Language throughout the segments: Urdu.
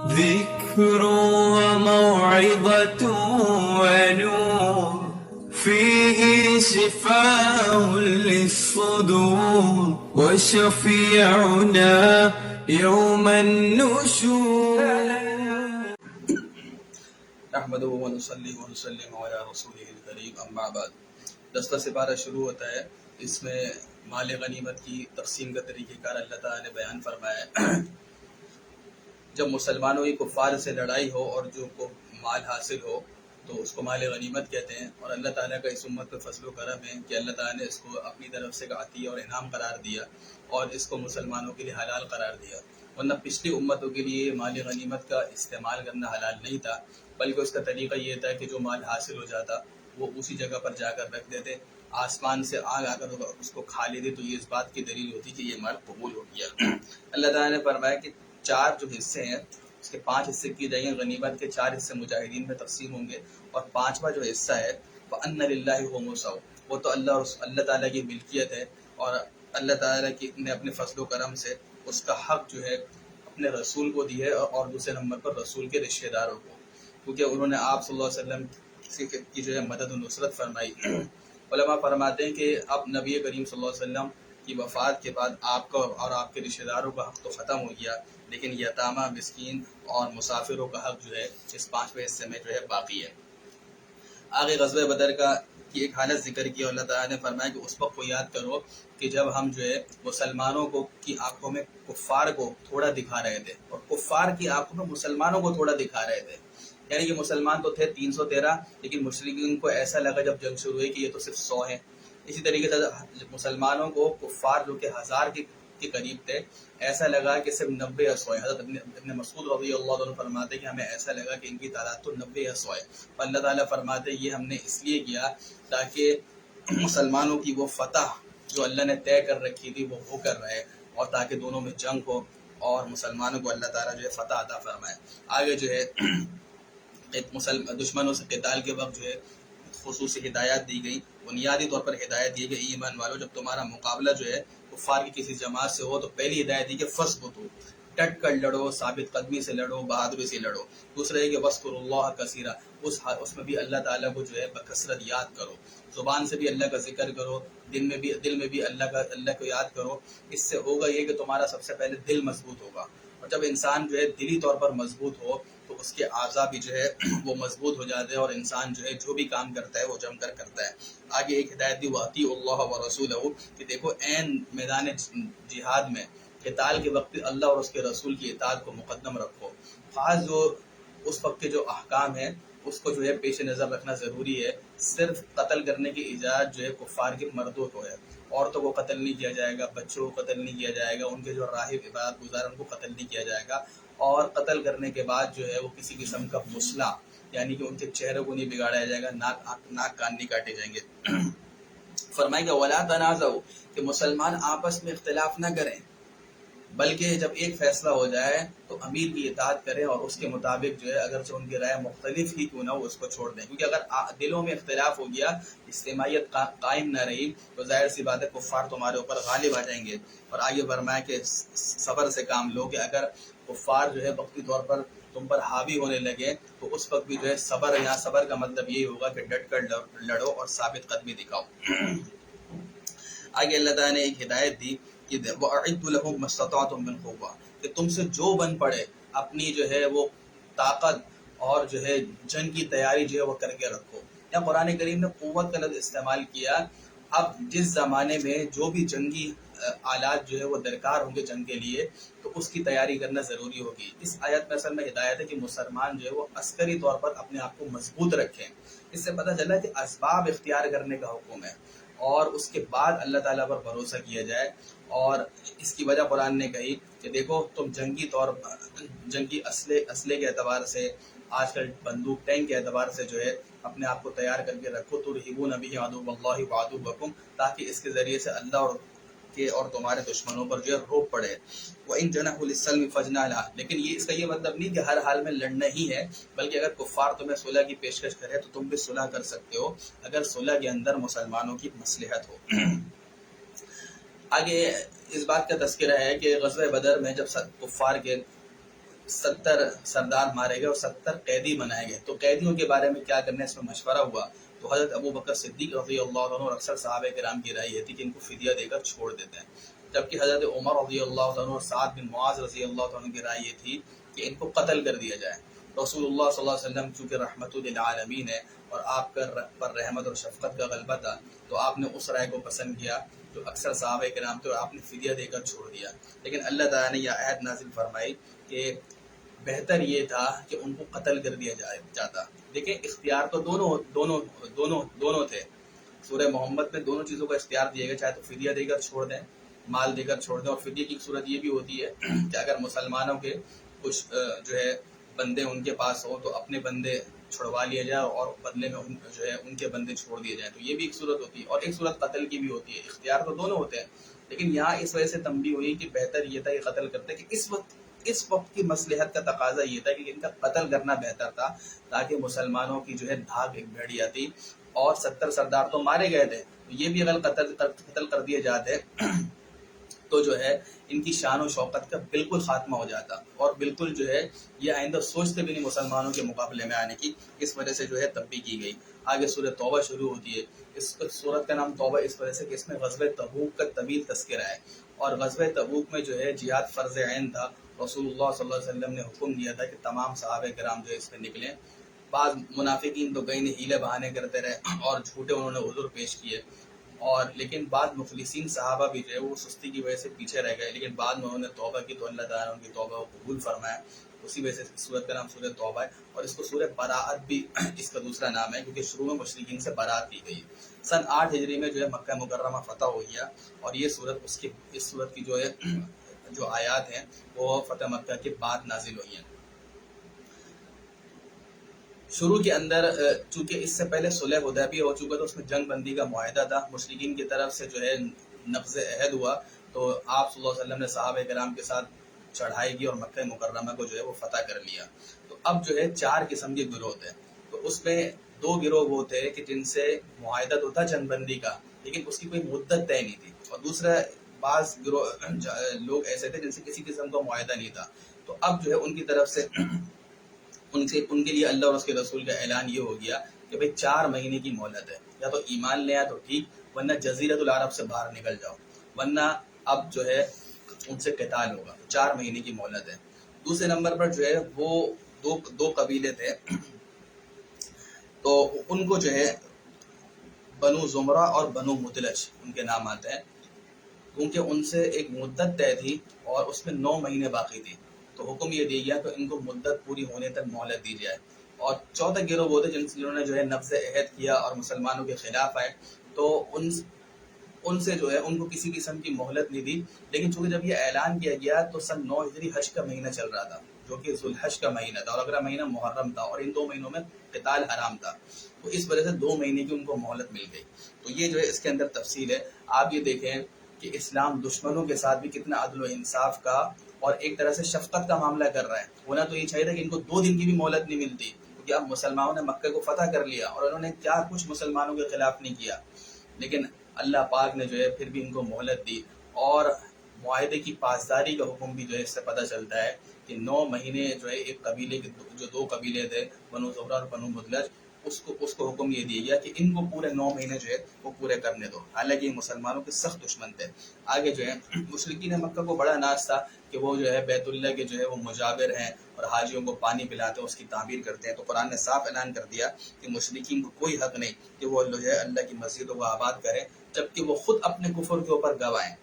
ذكر وموعظة ونور فيه شفاء للصدور وشفيعنا يوم النشور. نحمدہ ونصلی ونسلم علی رسولہ الکریم اما بعد. 10واں سپارہ شروع ہوتا ہے. اس میں مال غنیمت کی تقسیم کا طریقہ کار اللہ تعالیٰ نے بیان فرمایا ہے. جب مسلمانوں کی کفار سے لڑائی ہو اور جو کو مال حاصل ہو تو اس کو مال غنیمت کہتے ہیں. اور اللہ تعالیٰ کا اس امت پہ فضل و کرم ہے کہ اللہ تعالیٰ نے اس کو اپنی طرف سے عطیہ اور انعام قرار دیا اور اس کو مسلمانوں کے لیے حلال قرار دیا. ورنہ پچھلی امتوں کے لیے مال غنیمت کا استعمال کرنا حلال نہیں تھا، بلکہ اس کا طریقہ یہ تھا کہ جو مال حاصل ہو جاتا وہ اسی جگہ پر جا کر رکھ دیتے. آسمان سے آگ آ کر اس کو کھا لیتے تو یہ اس بات کی دلیل ہوتی کہ یہ مال قبول ہو گیا. اللہ تعالیٰ نے فرمایا کہ 4 جو حصے ہیں اس کے 5 حصے کی جائیں گے. غنیمت کے 4 حصے مجاہدین میں تقسیم ہوں گے اور 5واں جو حصہ ہے وَأَنَّ لِلَّهِ خُمُسَهُ وہ تو اللہ تعالیٰ کی ملکیت ہے اور اللہ تعالیٰ نے اپنے فضل و کرم سے اس کا حق جو ہے اپنے رسول کو دی ہے اور دوسرے نمبر پر رسول کے رشتہ داروں کو، کیونکہ انہوں نے آپ صلی اللہ علیہ وسلم کی جو ہے مدد و نصرت فرمائی. علماء فرماتے ہیں کہ اب نبی کریم صلی اللہ علیہ وسلم کی وفات کے بعد آپ کا اور آپ کے رشتہ داروں کا حق تو ختم ہو گیا، لیکن یتامہ، مسکین اور مسافروں کا حق جو ہے اس 5ویں حصے میں جو ہے باقی ہے. آگے غزوہ بدر کی ایک حالت ذکر کی. اللہ تعالیٰ نے فرمایا کہ اس وقت کو یاد کرو کہ جب ہم جو ہے مسلمانوں کو کی آنکھوں میں کفار کو تھوڑا دکھا رہے تھے اور کفار کی آنکھوں میں مسلمانوں کو تھوڑا دکھا رہے تھے. یعنی کہ مسلمان تو تھے 313، لیکن مشرکین کو ایسا لگا جب جنگ شروع ہوئی کہ یہ تو صرف 100 ہیں. اسی طریقے سے مسلمانوں کو کفار جو کہ 1000 کے قریب تھے ایسا لگا کہ صرف 90 یا 100 ہے. حضرت ابن مسعود رضی اللہ عنہ فرماتے کہ ہمیں ایسا لگا کہ ان کی تعداد تو 90 یا 100 ہے. اللہ تعالیٰ فرماتے یہ ہم نے اس لیے کیا تاکہ مسلمانوں کی وہ فتح جو اللہ نے طے کر رکھی تھی وہ ہو کر رہے اور تاکہ دونوں میں جنگ ہو اور مسلمانوں کو اللہ تعالیٰ جو ہے فتح عطا فرمائے. آگے جو ہے دشمنوں سے قتال کے وقت جو ہے خصوصی ہدایات دی گئی. بنیادی طور پر ہدایت دی گئی ایمان والو جب تمہارا مقابلہ جو ہے کفار کی کسی جماعت سے ہو تو پہلی ہدایت دی کہ فثبتوا ڈٹ کر لڑو، ثابت قدمی سے لڑو، بہادری سے لڑو. دوسرا ہے کہ واذکروا اللہ کثیرا اس میں بھی اللہ تعالیٰ کو جو ہے بکثرت یاد کرو. زبان سے بھی اللہ کا ذکر کرو، دل میں بھی اللہ کو یاد کرو. اس سے ہوگا یہ کہ تمہارا سب سے پہلے دل مضبوط ہوگا اور جب انسان جو ہے دلی طور پر مضبوط ہو تو اس کے اعضاء بھی جو ہے وہ مضبوط ہو جاتے ہیں اور انسان جو ہے جو بھی کام کرتا ہے وہ جم کر کرتا ہے. آگے ایک ہدایت دی وَأَطِیعُوا اللَّهَ وَرَسُولَهُ کہ دیکھو عین میدان جہاد میں قتال کے وقت اللہ اور اس کے رسول کی اطاعت کو مقدم رکھو. خاص جو اس وقت کے جو احکام ہیں اس کو جو ہے پیش نظر رکھنا ضروری ہے. صرف قتل کرنے کی اجازت جو ہے کفار کے مردوں کو ہے. عورتوں کو قتل نہیں کیا جائے گا، بچوں کو قتل نہیں کیا جائے گا، ان کے جو راہب عبادت گزار ان کو قتل نہیں کیا جائے گا. اور قتل کرنے کے بعد جو ہے وہ کسی قسم کا مسئلہ یعنی کہ ان کے چہرے کو نہیں بگاڑا جائے گا، ناک کان نہیں کاٹے جائیں گے. فرمائے گا وَلَا تَنَازَعُوا کہ مسلمان آپس میں اختلاف نہ کریں، بلکہ جب ایک فیصلہ ہو جائے تو امیر کی اطاعت کریں اور اس کے مطابق جو ہے اگرچہ ان کی رائے مختلف ہی کیوں نہ ہو اس کو چھوڑ دیں. کیونکہ اگر دلوں میں اختلاف ہو گیا، اجتماعیت قائم نہ رہی تو ظاہر سی بات ہے کفار تمہارے اوپر غالب آ جائیں گے. اور آگے فرمایا کہ صبر سے کام لو کہ اگر کفار جو ہے وقتی طور پر تم پر حاوی ہونے لگے تو اس وقت بھی جو ہے صبر، یہاں صبر کا مطلب یہی ہوگا کہ ڈٹ کر لڑو اور ثابت قدمی دکھاؤ. آگے اللہ تعالیٰ نے ایک ہدایت دی کہ وَأَعِدُّوا لَهُم مَا اسْتَطَعْتُم مِّن قُوَّةٍ کہ تم سے جو بن پڑے اپنی جو ہے وہ طاقت اور جو ہے جنگ کی تیاری جو ہے وہ کر کے رکھو. یا قرآن کریم نے قوت کا لفظ استعمال کیا. اب جس زمانے میں جو بھی جنگی آلات جو ہے وہ درکار ہوں گے جنگ کے لیے تو اس کی تیاری کرنا ضروری ہوگی. اس آیت میں اصل میں ہدایت ہے کہ مسلمان جو ہے وہ عسکری طور پر اپنے آپ کو مضبوط رکھیں. اس سے پتہ چلا کہ اسباب اختیار کرنے کا حکم ہے اور اس کے بعد اللہ تعالیٰ پر بھروسہ کیا جائے. اور اس کی وجہ قرآن نے کہی کہ دیکھو تم جنگی اسلحے کے اعتبار سے آج کل بندوق ٹینک کے اعتبار سے جو ہے اپنے آپ کو تیار کر کے رکھو. ترہبون بہ عدو اللہ وعدوکم تاکہ اس کے ذریعے سے اللہ اور تمہارے دشمنوں پر جو ہے روک پڑے. وَإِن جَنَحُوا لِلسَّلْمِ فَاجْنَحْ لَهَا لیکن اس کا یہ مطلب نہیں کہ ہر حال میں لڑنا ہی ہے، بلکہ اگر کفار تمہیں صلح کی پیشکش کرے تو تم بھی صلح کر سکتے ہو اگر صلح کے اندر مسلمانوں کی مصلحت ہو. آگے اس بات کا تذکرہ ہے کہ غزوہ بدر میں جب کفار کے 70 سردار مارے گئے اور 70 قیدی بنائے گئے. تو قیدیوں کے بارے میں کیا کرنا ہے، اس میں مشورہ ہوا. تو حضرت ابو بکر صدیق رضی اللہ عنہ اور اکثر صحابہ کرام کی رائے یہ تھی کہ ان کو فدیہ دے کر چھوڑ دیتے ہیں. جبکہ حضرت عمر رضی اللہ عنہ اور سعد بن معاذ رضی اللہ عنہ کی رائے یہ تھی کہ ان کو قتل کر دیا جائے. رسول اللہ صلی اللہ علیہ وسلم چونکہ رحمت للعالمین ہے اور آپ پر رحمت اور شفقت کا غلبہ تھا، تو آپ نے اس رائے کو پسند کیا جو اکثر صحابہ کرام تھے، اور آپ نے فدیہ دے کر چھوڑ دیا. لیکن اللہ تعالیٰ نے یہ آیت نازل فرمائی کہ بہتر یہ تھا کہ ان کو قتل کر دیا جاتا. دیکھیں اختیار تو دونوں تھے. سورہ محمد میں دونوں چیزوں کا اختیار دیا گیا، چاہے تو فدیہ دے کر چھوڑ دیں، مال دے کر چھوڑ دیں. اور فدیہ کی صورت یہ بھی ہوتی ہے کہ اگر مسلمانوں کے کچھ جو ہے بندے ان کے پاس ہو تو اپنے بندے چھڑوا لیے جائے اور بدلے میں جو ہے ان کے بندے چھوڑ دیے جائیں. تو یہ بھی ایک صورت ہوتی ہے، اور ایک صورت قتل کی بھی ہوتی ہے. اختیار تو دونوں ہوتے ہیں، لیکن یہاں اس وجہ سے تنبیہ ہوئی کہ بہتر یہ تھا کہ قتل کرتے، کہ اس وقت کی مصلحت کا تقاضا یہ تھا کہ ان کا قتل کرنا بہتر تھا، تاکہ مسلمانوں کی جو ہے دھاک ایک بھیڑیا تھی. اور 70 سردار تو مارے گئے تھے، تو یہ بھی اگر قتل کر دیے جاتے تو جو ہے ان کی شان و شوکت کا بالکل خاتمہ ہو جاتا، اور بالکل جو ہے یہ آئندہ سوچتے بھی نہیں مسلمانوں کے مقابلے میں آنے کی. اس وجہ سے جو ہے تنبیہ کی گئی. آگے سورہ توبہ شروع ہوتی ہے. اس سورت کا نام توبہ اس وجہ سے کہ اس میں غزوہ تبوک کا طویل تذکرہ ہے، اور غزوہ تبوک میں جو ہے جہاد فرض عین تھا. رسول اللہ صلی اللہ علیہ وسلم نے حکم دیا تھا کہ تمام صحابہ کرام جو ہے اس میں نکلیں. بعض منافقین تو کہیں ہیلے بہانے کرتے رہے اور جھوٹے انہوں نے عذر پیش کیے، اور لیکن بعض مخلصین صحابہ بھی جو ہے وہ سستی کی وجہ سے پیچھے رہ گئے. لیکن بعد میں انہوں نے توبہ کی تو اللہ تعالیٰ نے ان کی توبہ کو قبول فرمایا. اسی وجہ سے سورت کا نام سورہ توبہ ہے. اور اس کو سورہ براءت بھی اس کا دوسرا نام ہے، کیونکہ شروع میں مشرکین سے برات دی گئی. سن 8 ہجری میں جو ہے مکہ مکرمہ فتح ہو گیا، اور یہ سورت اس سورت کی جو ہے جو آیات ہیں وہ فتح مکہ کے بعد نازل ہوئی ہیں. شروع کے اندر چونکہ اس سے پہلے صلح حدیبیہ ہو چکا تھا، اس میں جنگ بندی کا معاہدہ تھا، مشرکین کی طرف سے جو ہے نقض عہد ہوا، تو آپ صلی اللہ علیہ وسلم نے صحابہ کرام کے ساتھ چڑھائی کی اور مکہ مکرمہ کو جو ہے وہ فتح کر لیا. تو اب جو ہے 4 قسم کے گروہ تھے. تو اس میں 2 گروہ وہ تھے کہ جن سے معاہدہ تو تھا جنگ بندی کا، لیکن اس کی کوئی مدت طے نہیں تھی. اور دوسرا بعض گروہ لوگ ایسے تھے جن سے کسی قسم کا معاہدہ نہیں تھا. تو اب جو ہے ان کی طرف سے ان کے لیے اللہ اور اس کے رسول کا اعلان یہ ہو گیا کہ بھئی 4 مہینے کی مہلت ہے، یا تو ایمان لے آ تو ٹھیک، ورنہ جزیرۃ العرب سے باہر نکل جاؤ، ورنہ اب جو ہے ان سے قتال ہوگا. 4 مہینے کی مہلت ہے. دوسرے نمبر پر جو ہے وہ دو قبیلے تھے، تو ان کو جو ہے بنو زمرہ اور بنو مدلج ان کے نام آتے ہیں، کیونکہ ان سے ایک مدت طے تھی اور اس میں 9 مہینے باقی تھی. تو حکم یہ دیا گیا کہ ان کو مدت پوری ہونے تک مہلت دی جائے. اور چوتھا گروہ وہ تھے جنہوں نے جو ہے نقض عہد کیا اور مسلمانوں کے خلاف آئے، تو ان سے جو ہے ان کو کسی قسم کی مہلت نہیں دی. لیکن چونکہ جب یہ اعلان کیا گیا تو سن 9 ہجری حج کا مہینہ چل رہا تھا، جو کہ ذوالحج کا مہینہ تھا، اور اگلا مہینہ محرم تھا، اور ان 2 مہینوں میں قتال حرام تھا. تو اس وجہ سے 2 مہینے کی ان کو مہلت مل گئی. تو یہ جو ہے اس کے اندر تفصیل ہے. آپ یہ دیکھیں کہ اسلام دشمنوں کے ساتھ بھی کتنا عدل و انصاف کا اور ایک طرح سے شفقت کا معاملہ کر رہا ہے. ہونا تو یہ چاہیے تھا کہ ان کو 2 دن کی بھی مہلت نہیں ملتی، کیونکہ اب مسلمانوں نے مکہ کو فتح کر لیا اور انہوں نے کیا کچھ مسلمانوں کے خلاف نہیں کیا. لیکن اللہ پاک نے جو ہے پھر بھی ان کو مہلت دی. اور معاہدے کی پاسداری کا حکم بھی جو ہے اس سے پتہ چلتا ہے کہ 9 مہینے جو ہے ایک قبیلے کے جو 2 قبیلے تھے بنو زہرہ اور بنو مدلج، اس کو حکم یہ دیا گیا کہ ان کو پورے 9 مہینے جو ہے وہ پورے کرنے دو. حالانکہ یہ مسلمانوں کے سخت دشمن تھے. آگے جو ہے مشرکین مکہ کو بڑا ناز تھا کہ وہ جو ہے بیت اللہ کے جو ہے وہ مجاور ہیں اور حاجیوں کو پانی پلاتے ہیں، اس کی تعمیر کرتے ہیں. تو قرآن نے صاف اعلان کر دیا کہ مشرکین کو کوئی حق نہیں کہ وہ جو ہے اللہ کی مسجدوں کو آباد کریں جبکہ وہ خود اپنے کفر کے اوپر گواہیں.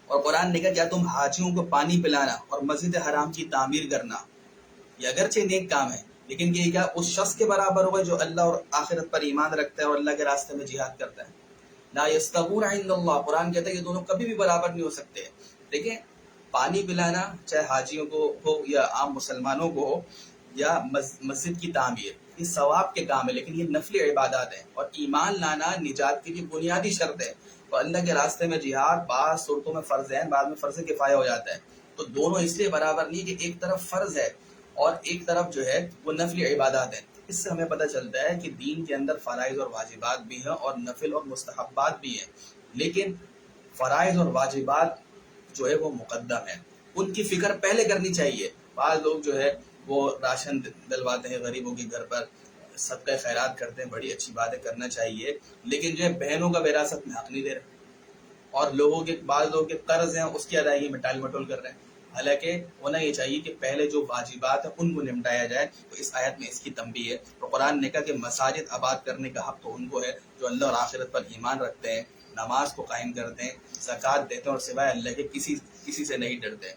اور قرآن نے کہا کیا تم حاجیوں کو پانی پلانا اور مسجد حرام کی تعمیر کرنا یہ اگرچہ نیک کام ہے، لیکن یہ کیا اس شخص کے برابر ہوگا جو اللہ اور آخرت پر ایمان رکھتا ہے اور اللہ کے راستے میں جہاد کرتا ہے؟ لا یستوون عند اللہ. قرآن کہتا ہے یہ دونوں کبھی بھی برابر نہیں ہو سکتے. دیکھیں پانی پلانا چاہے حاجیوں کو ہو یا عام مسلمانوں کو ہو، یا مسجد کی تعمیر، یہ ثواب کے کام ہے، لیکن یہ نفلی عبادات ہیں. اور ایمان لانا نجات کی بنیادی شرط ہے. تو اللہ کے راستے میں جہاد بعض صورتوں میں فرض ہے، بعد میں فرض کفایہ ہو جاتا ہے. تو دونوں اس لیے برابر نہیں کہ ایک طرف فرض ہے اور ایک طرف جو ہے وہ نفلی عبادات ہیں. اس سے ہمیں پتہ چلتا ہے کہ دین کے اندر فرائض اور واجبات بھی ہیں اور نفل اور مستحبات بھی ہیں، لیکن فرائض اور واجبات جو ہے وہ مقدم ہیں، ان کی فکر پہلے کرنی چاہیے بعض لوگ جو ہے وہ راشن دلواتے ہیں غریبوں کے گھر پر، صدقہ خیرات کرتے ہیں، بڑی اچھی باتیں کرنا چاہیے، لیکن جو ہے بہنوں کا وراثت میں حق نہیں دے رہے، اور بعض لوگوں کے قرض ہیں اس کی ادائیگی میں ٹال مٹول کر رہے ہیں۔ حالانکہ ہونا یہ چاہیے کہ پہلے جو واجبات ہیں ان کو نمٹایا جائے، تو اس آیت میں اس کی تنبیہ ہے۔ تو قرآن نے کہا کہ مساجد آباد کرنے کا حق تو ان کو ہے جو اللہ اور آخرت پر ایمان رکھتے ہیں، نماز کو قائم کرتے ہیں، زکوٰۃ دیتے ہیں، اور سوائے اللہ کے کسی سے نہیں ڈرتے۔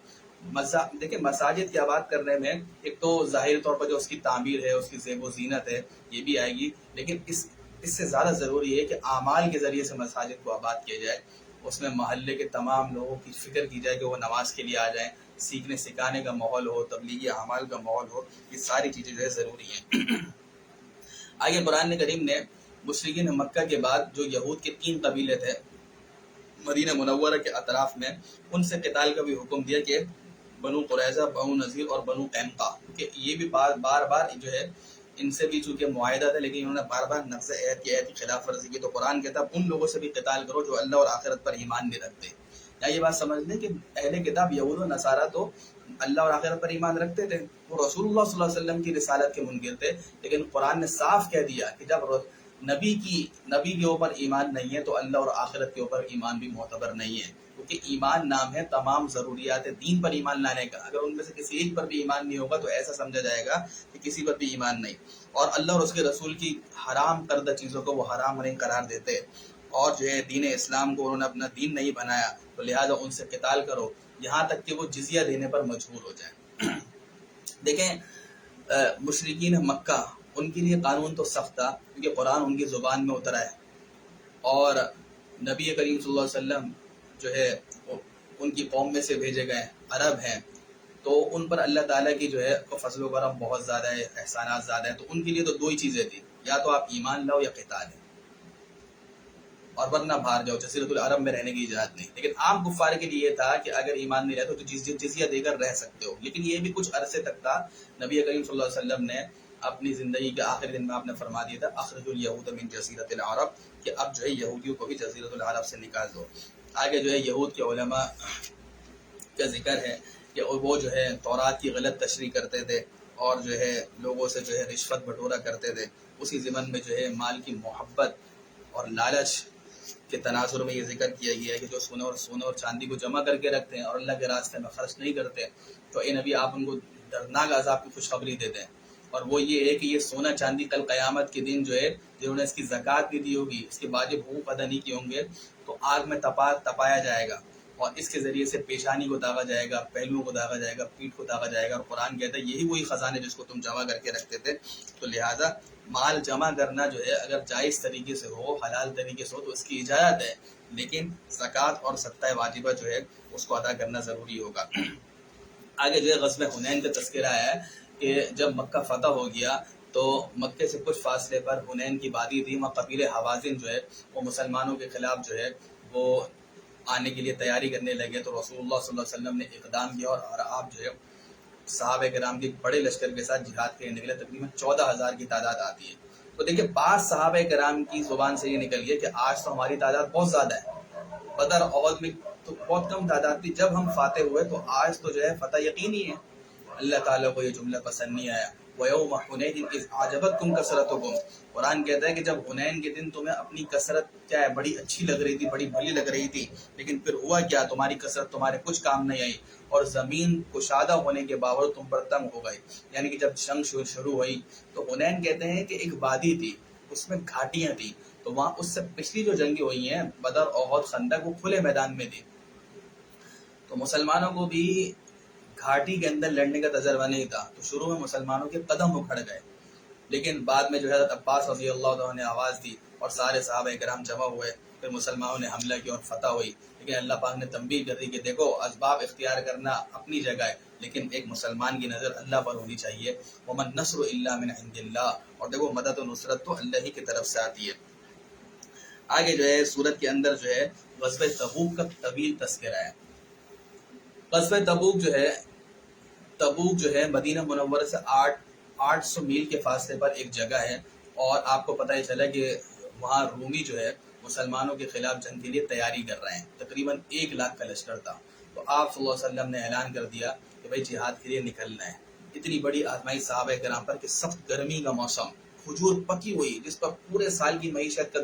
دیکھیں مساجد کی آباد کرنے میں ایک تو ظاہری طور پر جو اس کی تعمیر ہے، اس کی زیب و زینت ہے، یہ بھی آئے گی، لیکن اس سے زیادہ ضروری ہے کہ اعمال کے ذریعے سے مساجد کو آباد کیا جائے، اس میں محلے کے تمام لوگوں کی فکر کی جائے کہ وہ نماز کے لیے آ جائیں، سیکھنے سکھانے کا ماحول ہو، تبلیغی اعمال کا ماحول ہو، یہ ساری چیزیں جو ہے ضروری ہیں۔ آگے قرآن کریم نے مشرکین مکہ کے بعد جو یہود کے 3 قبیلے تھے مدینہ منورہ کے اطراف میں، ان سے قتال کا بھی حکم دیا کہ بنو قریظہ، بنو نذیر اور بنو قینقاع، کیونکہ یہ بھی بار بار جو ہے ان سے بھی چونکہ معاہدہ تھا، لیکن انہوں نے بار بار نقض عہد کی خلاف ورزی کی، تو قرآن کہتا ہے ان لوگوں سے بھی قتال کرو جو اللہ اور آخرت پر ایمان نہیں رکھتے۔ یا یہ بات سمجھ لیں کہ اہل کتاب یہود و نصارہ تو اللہ اور آخرت پر ایمان رکھتے تھے، وہ رسول اللہ صلی اللہ علیہ وسلم کی رسالت کے منکر تھے، لیکن قرآن نے صاف کہہ دیا کہ جب نبی کے اوپر ایمان نہیں ہے تو اللہ اور آخرت کے اوپر ایمان بھی معتبر نہیں ہے، کیونکہ ایمان نام ہے تمام ضروریات دین پر ایمان لانے کا۔ اگر ان میں سے کسی ایک پر بھی ایمان نہیں ہوگا تو ایسا سمجھا جائے گا کہ کسی پر بھی ایمان نہیں، اور اللہ اور اس کے رسول کی حرام کردہ چیزوں کو وہ حرام نہیں قرار دیتے، اور جو ہے دین اسلام کو انہوں نے اپنا دین نہیں بنایا، تو لہٰذا ان سے قتال کرو یہاں تک کہ وہ جزیہ دینے پر مجبور ہو جائیں۔ دیکھیں مشرکین مکہ ان کے لیے قانون تو سخت تھا، کیونکہ قرآن ان کی زبان میں اترا ہے، اور نبی کریم صلی اللہ علیہ وسلم جو ہے ان کی قوم میں سے بھیجے گئے عرب ہیں، تو ان پر اللہ تعالیٰ کی جو ہے فضل و کرم بہت زیادہ ہے، احسانات زیادہ ہیں، تو ان کے لیے تو 2 ہی چیزیں تھیں، یا تو آپ ایمان لاؤ یا قتال ہے، اور ورنہ باہر جاؤ، جزیرۃ العرب میں رہنے کی اجازت نہیں۔ لیکن عام کفار کے لیے یہ تھا کہ اگر ایمان نہیں رہتا تو جزیہ دے کر رہ سکتے ہو، لیکن یہ بھی کچھ عرصے تک تھا۔ نبی کریم صلی اللہ علیہ وسلم نے اپنی زندگی کے آخری دن میں آپ نے فرما دیا تھا اخرج الیہود من جزیرۃ العرب، کہ اب جو ہے یہودیوں کو بھی جزیرۃ العرب سے نکال دو۔ آگے جو ہے یہود کے علماء کا ذکر ہے کہ وہ جو ہے تورات کی غلط تشریح کرتے تھے، اور جو ہے لوگوں سے جو ہے رشوت بٹورا کرتے تھے۔ اسی ضمن میں جو ہے مال کی محبت اور لالچ کے تناظر میں یہ ذکر کیا گیا ہے کہ جو سونے اور چاندی کو جمع کر کے رکھتے ہیں اور اللہ کے راستے میں خرچ نہیں کرتے، تو اے نبی آپ ان کو دردناک عذاب کی خوشخبری دے دیں، اور وہ یہ ہے کہ یہ سونا چاندی کل قیامت کے دن جو ہے جنہوں نے اس کی زکوٰۃ بھی دی ہوگی، اس کے واجب حقوق ادا نہیں کیے ہوں گے، تو آگ میں تپایا جائے گا، اور اس کے ذریعے سے پیشانی کو داغا جائے گا، پہلوؤں کو داغا جائے گا، پیٹھ کو داغا جائے گا، اور قرآن کہتا ہے یہی وہی خزانے جس کو تم جمع کر کے رکھتے تھے۔ تو لہٰذا مال جمع کرنا جو ہے اگر جائز طریقے سے ہو، حلال طریقے سے ہو، تو اس کی اجازت ہے، لیکن زکوٰۃ اور صدقہ واجبہ جو ہے اس کو ادا کرنا ضروری ہوگا۔ آگے جو ہے غزوہ حنین کا تذکرہ ہے کہ جب مکہ فتح ہو گیا تو مکے سے کچھ فاصلے پر حنین کی وادی تھی، وہاں قبیلہ حوازن جو ہے وہ مسلمانوں کے خلاف جو ہے وہ آنے کے لیے تیاری کرنے لگے، تو رسول اللہ صلی اللہ علیہ وسلم نے اقدام کیا، اور آپ جو ہے صحابہ کرام کے بڑے لشکر کے ساتھ جہاد کے نکلے، تقریباً 14,000 کی تعداد آتی ہے۔ تو دیکھیں بعض صحابہ کرام کی زبان سے یہ نکل گیا کہ آج تو ہماری تعداد بہت زیادہ ہے، بدر احد میں تو بہت کم تعداد تھی، جب ہم فاتح ہوئے تو آج تو جو ہے فتح یقینی ہے۔ اللہ تعالیٰ کو یہ جملہ پسند نہیں آیا، وَيَوْمَ حُنَيْنٍ إِذْ أَعْجَبَتْكُمْ كَثْرَتُكُمْ، قرآن کہتا ہے کہ جب حنین کے دن تمہیں اپنی کثرت کیا ہے بڑی اچھی لگ رہی تھی، بڑی بھلی لگ رہی تھی، لیکن پھر ہوا کیا، تمہاری کثرت تمہارے کچھ کام نہیں آئی، اور زمین کشادہ ہونے کے باوجود تم پر تنگ ہو گئی۔ یعنی کہ جب جنگ شروع ہوئی تو حنین کہتے ہیں کہ ایک وادی تھی، اس میں گھاٹیاں تھیں، تو وہاں اس سے پچھلی جو جنگیں ہوئی ہیں بدر احد خندق وہ کھلے میدان میں تھی، تو مسلمانوں کو بھی گھاٹی کے اندر لڑنے کا تجربہ نہیں تھا، تو شروع میں مسلمانوں کے قدم اکھڑ گئے، لیکن بعد میں جو ہے حضرت عباس رضی اللہ عنہ نے آواز دی اور سارے صحابہ کرام جمع ہوئے، پھر مسلمانوں نے حملہ کیا اور فتح ہوئی۔ لیکن اللہ پاک نے تنبیہ کر دی کہ دیکھو اسباب اختیار کرنا اپنی جگہ ہے، لیکن ایک مسلمان کی نظر اللہ پر ہونی چاہیے، وَمَن نَّصْرُ إِلَّا مِنْ عِنْدِ اللَّهِ، اور دیکھو مدد و نصرت تو اللہ ہی کی طرف سے آتی ہے۔ آگے جو ہے سورت کے اندر جو ہے غزوہ تبوک کا طویل تذکرہ ہے۔ غزوہ تبوک جو ہے مدینہ منورہ سے 800 میل کے فاصلے پر ایک جگہ ہے، اور آپ کو پتہ ہی چلا کہ وہاں رومی جو ہے مسلمانوں کے خلاف جنگ کے لیے تیاری کر رہے ہیں، تقریباً 1 لاکھ کا لشکر تھا، تو آپ صلی اللہ علیہ وسلم نے اعلان کر دیا کہ بھائی جہاد کے لیے نکلنا ہے. اتنی بڑی آزمائش صحابہ کرام پر کہ سخت گرمی کا موسم، کھجور پکی ہوئی جس پر پورے سال کی معیشت کا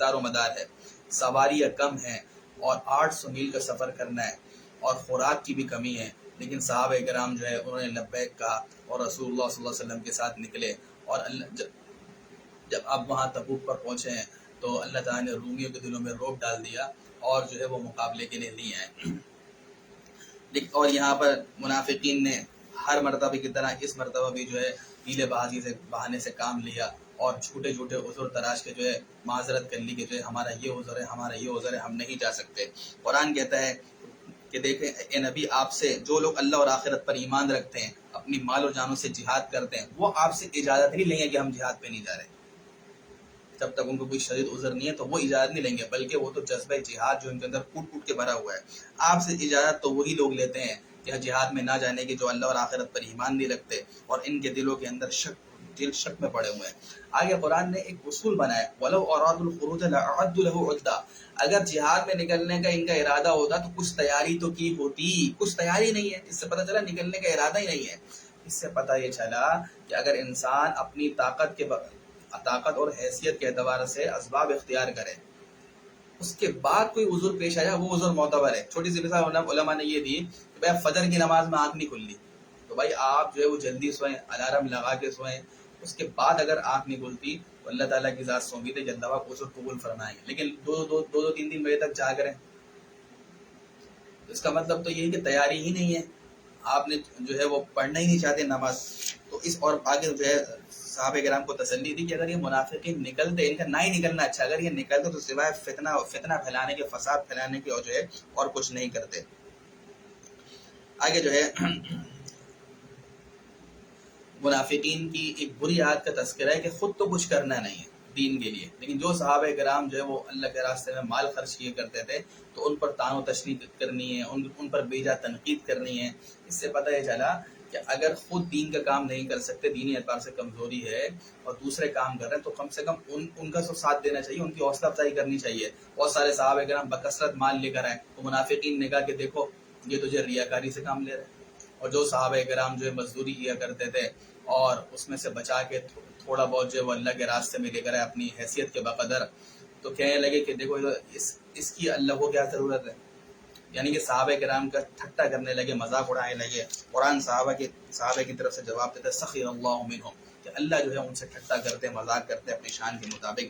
دار و مدار ہے، سواریاں کم ہیں اور 800 میل کا سفر کرنا ہے اور خوراک کی بھی کمی ہے، لیکن صحابہ کرام جو ہے انہوں نے لبیک کہا اور رسول اللہ صلی اللہ علیہ وسلم کے ساتھ نکلے. اور جب اب وہاں تبوک پر پہنچے ہیں تو اللہ تعالیٰ نے رومیوں کے دلوں میں رعب ڈال دیا اور جو ہے وہ مقابلے کے لیے نہیں آئے. اور یہاں پر منافقین نے ہر مرتبہ کی طرح اس مرتبہ بھی جو ہے ہیلے بازی سے بہانے سے کام لیا اور جھوٹے جھوٹے عذر تراش کے جو ہے معذرت کر لی کہ جو ہے ہمارا یہ عذر ہے، ہمارا یہ عذر ہے، ہم نہیں جا سکتے. قرآن کہتا ہے کہ دیکھیں اے نبی، آپ سے جو لوگ اللہ اور آخرت پر ایمان رکھتے ہیں، اپنی مال اور جانوں سے جہاد کرتے ہیں، وہ آپ سے اجازت نہیں لیں گے کہ ہم جہاد پہ نہیں جا رہے. جب تک ان کو کوئی شدید عذر نہیں ہے تو وہ اجازت نہیں لیں گے، بلکہ وہ تو جذبہ جہاد جو ان کے اندر کوٹ کوٹ کے بھرا ہوا ہے. آپ سے اجازت تو وہی لوگ لیتے ہیں کہ جہاد میں نہ جانے کے جو اللہ اور آخرت پر ایمان نہیں رکھتے اور ان کے دلوں کے اندر شک میں پڑے ہوئے ہیں. آگے قرآن نے ایک اصول بنایا، وَلَوْ أَرَادُوا الْخُرُوجَ لَأَعَدُّوا لَهُ عُدَّةً، اگر جہاد میں نکلنے کا ان کا ارادہ ہوتا تو کچھ تیاری تو کی ہوتی. کچھ تیاری نہیں ہے، اس سے پتہ چلا نکلنے کا ارادہ ہی نہیں ہے. اس سے پتہ یہ چلا کہ اگر انسان اپنی طاقت اور حیثیت کے اعتبار سے اسباب اختیار کرے، اس کے بعد کوئی عذر پیش آیا، وہ عذر معتبر ہے. چھوٹی سی مثال علماء نے یہ دی کہ بھائی فجر کی نماز میں آنکھ نہیں کھلی تو بھائی آپ جو ہے وہ جلدی سوئیں، الارم لگا کے سوئیں. اس کے بعد اگر آنکھ نہیں کھلتی تو اللہ تعالیٰ کی ذات سو امید ہے کہ اللہ کو عذر قبول فرمائیں گے. لیکن دو تین بجے تک جاگ رہے ہیں، اس کا مطلب تو یہ ہے کہ تیاری ہی نہیں ہے، آپ نے جو ہے وہ پڑھنا ہی نہیں چاہتے نماز. تو اس اور آگے جو ہے صحابہ کرام کو تسلی دی کہ اگر یہ منافقین نکلتے، ان کا نہ ہی نکلنا اچھا، اگر یہ نکلتے تو سوائے فتنہ پھیلانے کے، فساد پھیلانے کے اور جو ہے اور کچھ نہیں کرتے. آگے جو ہے منافقین کی ایک بری عادت کا تذکرہ ہے کہ خود تو کچھ کرنا نہیں ہے دین کے لیے، لیکن جو صحابہ کرام جو ہے وہ اللہ کے راستے میں مال خرچ کیے کرتے تھے تو ان پر طعن و تشنیع کرنی ہے، ان پر بیجا تنقید کرنی ہے. اس سے پتہ یہ چلا کہ اگر خود دین کا کام نہیں کر سکتے، دینی اعتبار سے کمزوری ہے اور دوسرے کام کر رہے ہیں تو کم سے کم ان کا تو ساتھ دینا چاہیے، ان کی حوصلہ افزائی کرنی چاہیے. بہت سارے صحابہ کرام بکثرت مال لے کر آئے تو منافقین نے کہا کہ دیکھو یہ تو جو ریاکاری سے کام لے رہے ہیں. اور جو صحابہ کرام جو ہے مزدوری کیا کرتے تھے اور اس میں سے بچا کے تھوڑا بہت جو ہے وہ اللہ کے راستے میں لے کر آئے اپنی حیثیت کے بقدر، تو کہنے لگے کہ دیکھو اس کی اللہ کو کیا ضرورت ہے. یعنی کہ صحابہ کرام کا ٹھٹا کرنے لگے، مذاق اڑانے لگے. قرآن صحابہ کی طرف سے جواب دیتا ہے سخر اللہ منہم، کہ اللہ جو ہے ان سے ٹھٹا کرتے، مذاق کرتے اپنی شان کے مطابق.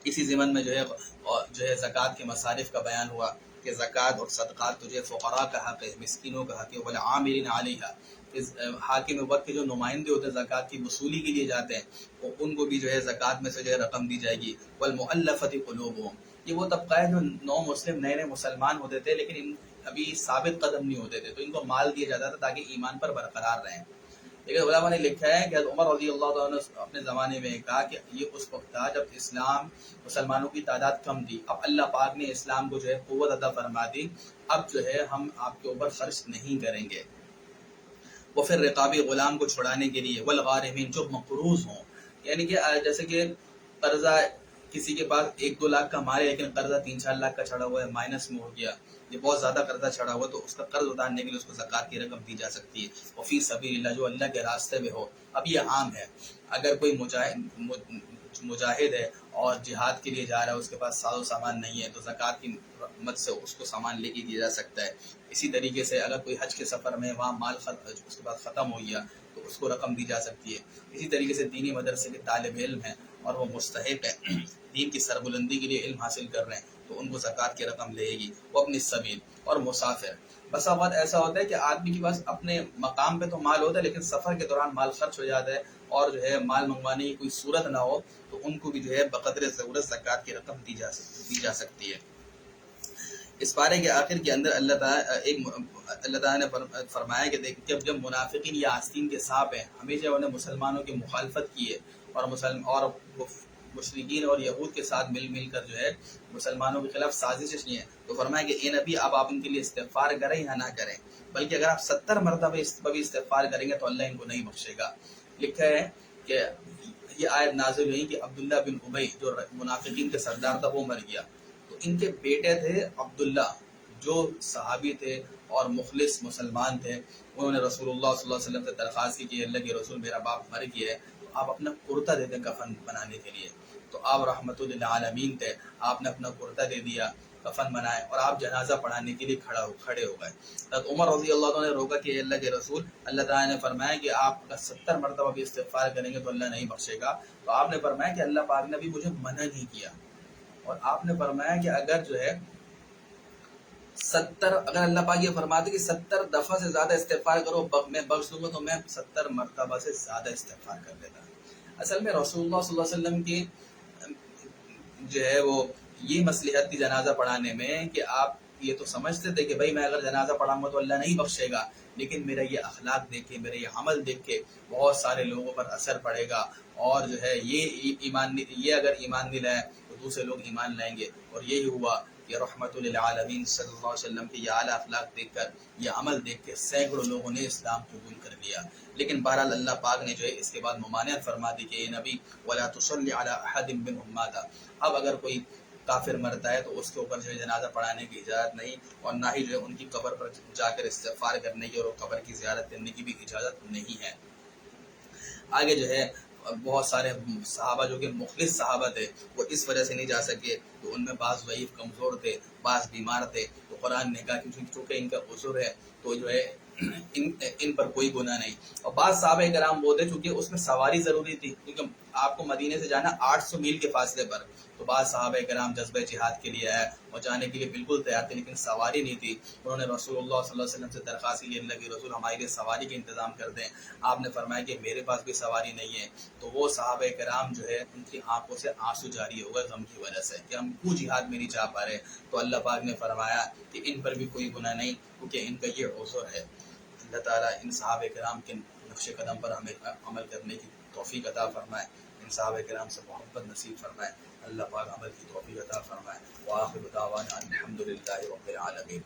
اسی ضمن میں جو ہے زکوٰۃ کے مصارف کا بیان ہوا کہ زکوٰۃ اور صدقات تو جو ہے فقراء کا حق ہے، مسکینوں کا حق ہے، والعاملین علیہا. حاکم وقت کے جو نمائندے ہوتے ہیں زکوٰۃ کی وصولی کے لیے جاتے ہیں ان کو بھی جو ہے زکوٰۃ میں سے جو ہے رقم دی جائے گی. والمؤلفۃ قلوبہم، یہ وہ طبقہ ہے جو نو مسلم نئے مسلمان ہوتے تھے لیکن ابھی ثابت قدم نہیں ہوتے تھے، تو ان کو مال دیا جاتا تھا تاکہ ایمان پر برقرار رہیں. لیکن علماء نے لکھا ہے کہ عمر رضی اللہ عنہ نے اپنے زمانے میں کہا کہ یہ اس وقت تھا جب اسلام مسلمانوں کی تعداد کم تھی. اب اللہ پاک نے اسلام کو جو ہے قوت عطا فرما دی، اب جو ہے ہم آپ کے اوپر خرچ نہیں کریں گے. وہ پھر رقابی غلام کو چھڑانے کے لیے، والغارمین جو مقروض ہوں، یعنی کہ جیسے کہ قرضہ کسی کے پاس 1-2 لاکھ کا مال ہے لیکن قرضہ 3-4 لاکھ کا چڑھا ہوا ہے، مائنس میں ہو گیا، یہ بہت زیادہ قرضہ چڑھا ہوا تو اس کا قرض اتارنے کے لیے اس کو زکوٰۃ کی رقم دی جا سکتی ہے. وفی سبیل اللہ، جو اللہ کے راستے میں ہو. اب یہ عام ہے، اگر کوئی مجاہد ہے اور جہاد کے لیے جا رہا ہے، اس کے پاس ساز و سامان نہیں ہے تو زکوٰۃ کی مد سے اس کو سامان لے کے دیا جا سکتا ہے. اسی طریقے سے اگر کوئی حج کے سفر میں وہاں مال اس کے بعد ختم ہو گیا تو اس کو رقم دی جا سکتی ہے. اسی طریقے سے دینی مدرسے کے طالب علم ہیں اور وہ مستحق ہیں، دین کی سربلندی کے لیے علم حاصل کر رہے ہیں تو ان کو زکوٰۃ کی رقم لے گی. وہ اپنی سبیل اور مسافر، بس اوقات ایسا ہوتا ہے کہ آدمی کے پاس اپنے مقام پہ تو مال ہوتا ہے لیکن سفر کے دوران مال خرچ ہو جاتا ہے اور جو ہے مال منگوانے کی کوئی صورت نہ ہو تو ان کو بھی جو ہے بقدر ضرورت زکوٰۃ کی رقم دی جا سکتی ہے. اس پارے کے آخر کے اندر اللہ تعالیٰ نے فرمایا کہ جب منافقین یا آستین کے سانپ ہیں، ہمیشہ انہوں نے مسلمانوں کی مخالفت کی ہے اور مشرکین اور یہود کے ساتھ مل کر جو ہے مسلمانوں کے خلاف سازشیں کی ہیں، تو فرمایا کہ اے نبی اب آپ ان کے لیے استغفار کریں یا نہ کریں، بلکہ اگر آپ 70 مرتبہ بھی استغفار کریں گے تو اللہ ان کو نہیں بخشے گا. لکھا ہے کہ یہ آیت نازل ہوئی کہ عبداللہ بن ابی جو منافقین کے سردار تھا وہ مر گیا، تو ان کے بیٹے تھے عبداللہ جو صحابی تھے اور مخلص مسلمان تھے، انہوں نے رسول اللہ صلی اللہ علیہ وسلم سے درخواست کی کہ اللہ کے رسول میرا باپ مر گیا ہے، تو آپ اپنا کرتا دے دیں کفن بنانے کے لیے. تو آپ رحمت للعالمین تھے، آپ نے اپنا کرتا دے دیا، کفن بنائے اور آپ جنازہ پڑھانے کے لیے کھڑے ہو گئے. حضرت عمر رضی اللہ عنہ نے روکا کہ اللہ کے رسول، اللہ تعالیٰ نے فرمایا کہ آپ اگر 70 مرتبہ بھی استغفار کریں گے تو اللہ نہیں بخشے گا. تو آپ نے فرمایا کہ اللہ پاک نے بھی مجھے منع نہیں کیا، اور آپ نے فرمایا کہ اگر جو ہے 70، اگر اللہ پاک یہ فرماتے کہ 70 دفعہ سے زیادہ استغفار کرو میں بخش دوں گا، تو میں 70 مرتبہ سے زیادہ استغفار کر لیتا. اصل میں رسول اللہ صلی اللہ علیہ وسلم کی جو ہے وہ یہ مصلحت تھی جنازہ پڑھانے میں کہ آپ یہ تو سمجھتے تھے کہ بھائی میں اگر جنازہ پڑھاؤں گا تو اللہ نہیں بخشے گا، لیکن میرا یہ اخلاق دیکھ کے، میرا یہ عمل دیکھ کے بہت سارے لوگوں پر اثر پڑے گا، اور جو ہے یہ اگر ایمان نہیں لائے تو دوسرے لوگ ایمان لائیں گے. اور یہی ہوا کہ رحمت للعالمین صلی اللہ علیہ وسلم کے یہ اعلیٰ اخلاق دیکھ کر، یہ عمل دیکھ کے سینکڑوں لوگوں نے اسلام قبول کر لیا. لیکن بہرحال اللہ پاک نے جو ہے اس کے بعد ممانعت فرما دی کہ اے نبی ولا تصلی علی احد منهم مات، اب اگر کوئی کافر مرتا ہے تو اس کے اوپر جو ہے جنازہ پڑھانے کی اجازت نہیں، اور نہ ہی جو ہے ان کی قبر پر جا کر استغفار کرنے کی اور قبر کی زیارت کرنے کی بھی اجازت نہیں ہے. آگے جو ہے بہت سارے صحابہ جو کہ مخلص صحابہ تھے وہ اس وجہ سے نہیں جا سکے تو ان میں بعض ضعیف کمزور تھے، بعض بیمار تھے، تو قرآن نے کہا کہ چونکہ ان کا عذر ہے تو جو ہے ان پر کوئی گناہ نہیں. اور بعض صحابہ کرام وہ تھے چونکہ اس میں سواری ضروری تھی، کیونکہ آپ کو مدینے سے جانا 800 میل کے فاصلے پر، تو بعض صحابہ کرام جذبہ جہاد کے لیے آئے اور جانے کے لیے بالکل تیار تھے، لیکن سواری نہیں تھی. انہوں نے رسول اللہ صلی اللہ علیہ وسلم سے درخواست کی، اللہ کے رسول ہمارے لیے سواری کا انتظام کر دیں. آپ نے فرمایا کہ میرے پاس بھی سواری نہیں ہے. تو وہ صحابہ کرام جو ہے ان کی آنکھوں سے آنسو جاری ہو گئے غم کی وجہ سے کہ ہم کیوں جہاد میں نہیں جا پا رہے. تو اللہ پاک نے فرمایا کہ ان پر بھی کوئی گناہ نہیں، کیونکہ ان کا یہ عذر ہے. اللہ تعالیٰ ان صحابہ کرام کے نقش قدم پر ہمیں عمل کرنے کی توفیق عطا فرمائے، ان صحابہ کرام سے محبت نصیب فرمائے. اللہ پاک عمل کی توفیق عطا فرمائے. وآخر دعوانا الحمد للہ رب العالمین.